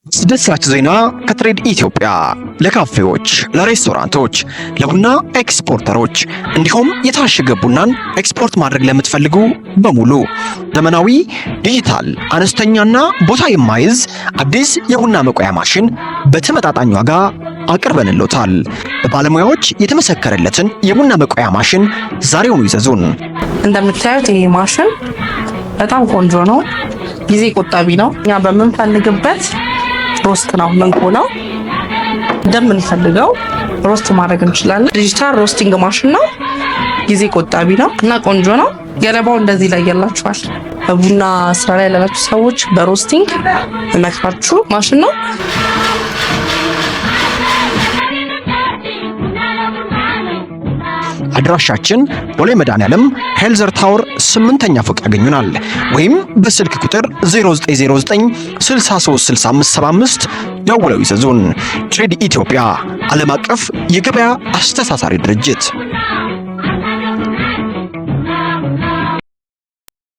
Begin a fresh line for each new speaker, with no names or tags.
አስደሳች ዜና ከትሬድ ኢትዮጵያ ለካፌዎች፣ ለሬስቶራንቶች፣ ለቡና ኤክስፖርተሮች እንዲሁም የታሸገ ቡናን ኤክስፖርት ማድረግ ለምትፈልጉ በሙሉ ዘመናዊ፣ ዲጂታል፣ አነስተኛና ቦታ የማይዝ አዲስ የቡና መቆያ ማሽን በተመጣጣኝ ዋጋ አቅርበንልዎታል። በባለሙያዎች የተመሰከረለትን የቡና መቆያ ማሽን ዛሬውኑ ይዘዙን።
እንደምታዩት ይሄ ማሽን በጣም ቆንጆ ነው፣ ጊዜ ቆጣቢ ነው። እኛ በምንፈልግበት ሮስት ነው ምንቆላው፣ እንደምንፈልገው ሮስት ማድረግ እንችላለን። ዲጂታል ሮስቲንግ ማሽን ነው፣ ጊዜ ቆጣቢ ነው እና ቆንጆ ነው። ገለባው እንደዚህ ላይ ያላችኋል። በቡና ስራ ላይ ያላችሁ ሰዎች በሮስቲንግ መክራችሁ ማሽን ነው።
አድራሻችን ቦሌ መድኃኔዓለም ሄልዘር ታወር 8ኛ ፎቅ ያገኙናል፣ ወይም በስልክ ቁጥር 0909 636575 ደውለው ይዘዙን። ትሬድ ኢትዮጵያ ዓለም አቀፍ የገበያ አስተሳሳሪ ድርጅት